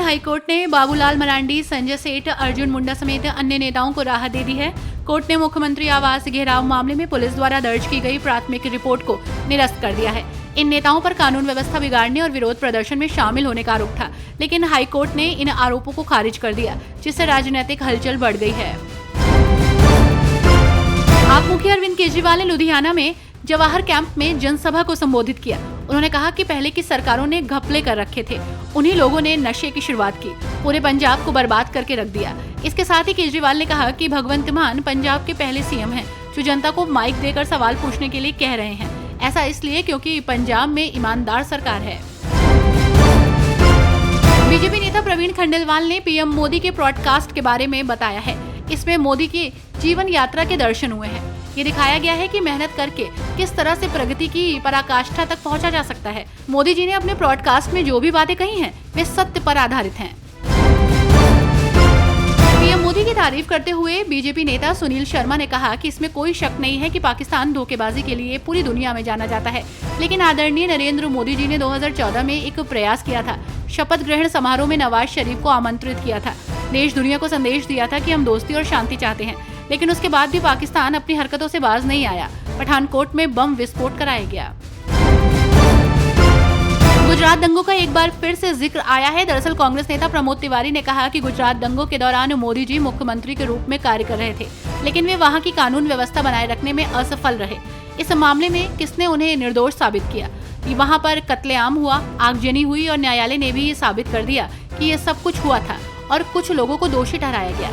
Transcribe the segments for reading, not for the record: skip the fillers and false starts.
High court ने बाबूलाल मरांडी, संजय सेठ, अर्जुन मुंडा समेत अन्य नेताओं को राहत दे दी है। कोर्ट ने मुख्यमंत्री आवास घेराव मामले में पुलिस द्वारा दर्ज की गई प्राथमिक रिपोर्ट को निरस्त कर दिया है। इन नेताओं पर कानून व्यवस्था बिगाड़ने और विरोध प्रदर्शन में शामिल होने का आरोप था, लेकिन हाईकोर्ट ने इन आरोपों को खारिज कर दिया, जिससे राजनीतिक हलचल बढ़ गई है। आप मुखिया अरविंद केजरीवाल ने लुधियाना में जवाहर कैंप में जनसभा को संबोधित किया। उन्होंने कहा कि पहले की सरकारों ने घपले कर रखे थे, उन्हीं लोगों ने नशे की शुरुआत की, पूरे पंजाब को बर्बाद करके रख दिया। इसके साथ ही केजरीवाल ने कहा कि भगवंत मान पंजाब के पहले सीएम हैं, जो जनता को माइक देकर सवाल पूछने के लिए कह रहे हैं। ऐसा इसलिए क्योंकि पंजाब में ईमानदार सरकार है। बीजेपी नेता प्रवीण खंडेलवाल ने पीएम मोदी के ब्रॉडकास्ट के बारे में बताया है। इसमें मोदी की जीवन यात्रा के दर्शन हुए हैं। ये दिखाया गया है कि मेहनत करके किस तरह से प्रगति की पराकाष्ठा तक पहुंचा जा सकता है। मोदी जी ने अपने ब्रॉडकास्ट में जो भी बातें कही हैं, वे सत्य पर आधारित हैं। पीएम मोदी की तारीफ करते हुए बीजेपी नेता सुनील शर्मा ने कहा कि इसमें कोई शक नहीं है कि पाकिस्तान धोखेबाजी के लिए पूरी दुनिया में जाना जाता है, लेकिन आदरणीय नरेंद्र मोदी जी ने 2014 में एक प्रयास किया था। शपथ ग्रहण समारोह में नवाज शरीफ को आमंत्रित किया था। देश दुनिया को संदेश दिया था कि हम दोस्ती और शांति चाहते हैं, लेकिन उसके बाद भी पाकिस्तान अपनी हरकतों से बाज नहीं आया। पठानकोट में बम विस्फोट कराया गया। गुजरात दंगों का एक बार फिर से जिक्र आया है। दरअसल कांग्रेस नेता प्रमोद तिवारी ने कहा कि गुजरात दंगों के दौरान मोदी जी मुख्यमंत्री के रूप में कार्य कर रहे थे, लेकिन वे वहां की कानून व्यवस्था बनाए रखने में असफल रहे। इस मामले में किसने उन्हें निर्दोष साबित किया? वहां पर कत्लेआम हुआ, आगजनी हुई और न्यायालय ने भी ये साबित कर दिया कि ये सब कुछ हुआ था और कुछ लोगों को दोषी ठहराया गया।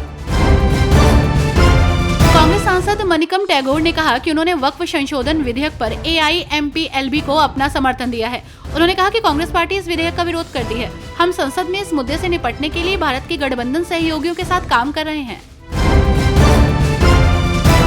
कांग्रेस सांसद मनिकम टैगोर ने कहा कि उन्होंने वक्फ संशोधन विधेयक पर AIMPLB को अपना समर्थन दिया है। उन्होंने कहा कि कांग्रेस पार्टी इस विधेयक का विरोध करती है। हम संसद में इस मुद्दे से निपटने के लिए भारत के गठबंधन सहयोगियों के साथ काम कर रहे हैं।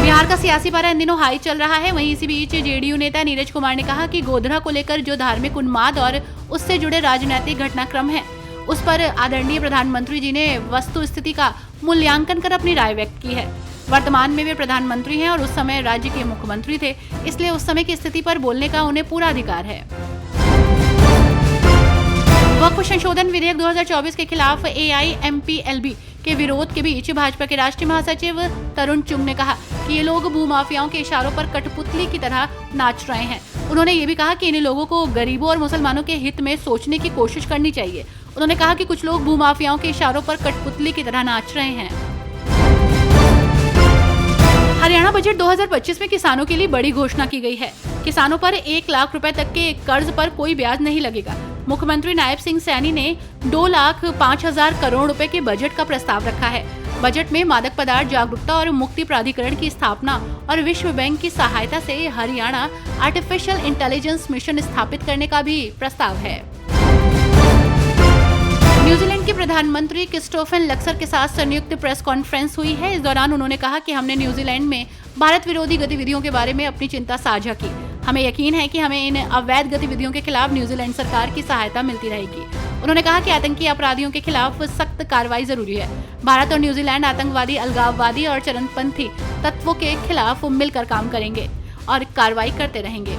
बिहार का सियासी पारा इन दिनों हाई चल रहा है। वहीं इसी बीच JDU नेता नीरज कुमार ने कहा कि गोधरा को लेकर जो धार्मिक उन्माद और उससे जुड़े राजनीतिक घटनाक्रम है, उस पर आदरणीय प्रधानमंत्री जी ने वस्तु स्थिति का मूल्यांकन कर अपनी राय व्यक्त की है। वर्तमान में वे प्रधानमंत्री हैं और उस समय राज्य के मुख्यमंत्री थे, इसलिए उस समय की स्थिति पर बोलने का उन्हें पूरा अधिकार है। वक्फ संशोधन विधेयक 2024 के खिलाफ AIMPLB के विरोध के बीच भाजपा के राष्ट्रीय महासचिव तरुण चुग ने कहा कि ये लोग भूमाफियाओं के इशारों पर कठपुतली की तरह नाच रहे हैं। उन्होंने ये भी कहा कि इन लोगों को गरीबों और मुसलमानों के हित में सोचने की कोशिश करनी चाहिए। उन्होंने कहा कि कुछ लोग भूमाफियाओं के इशारों पर कठपुतली की तरह नाच रहे हैं। हरियाणा बजट 2025 में किसानों के लिए बड़ी घोषणा की गई है। किसानों पर 1 लाख रुपए तक के कर्ज पर कोई ब्याज नहीं लगेगा। मुख्यमंत्री नायब सिंह सैनी ने 2,05,000 करोड़ रुपए के बजट का प्रस्ताव रखा है। बजट में मादक पदार्थ जागरूकता और मुक्ति प्राधिकरण की स्थापना और विश्व बैंक की सहायता से हरियाणा आर्टिफिशियल इंटेलिजेंस मिशन स्थापित करने का भी प्रस्ताव है। न्यूजीलैंड के प्रधानमंत्री क्रिस्टोफर लक्सर के साथ संयुक्त प्रेस कॉन्फ्रेंस हुई है। इस दौरान उन्होंने कहा कि हमने न्यूजीलैंड में भारत विरोधी गतिविधियों के बारे में अपनी चिंता साझा की। हमें यकीन है कि हमें इन अवैध गतिविधियों के खिलाफ न्यूजीलैंड सरकार की सहायता मिलती रहेगी। उन्होंने कहा कि आतंकी अपराधियों के खिलाफ सख्त कार्रवाई जरूरी है। भारत और न्यूजीलैंड आतंकवादी, अलगाववादी और चरमपंथी तत्वों के खिलाफ मिलकर काम करेंगे और कार्रवाई करते रहेंगे।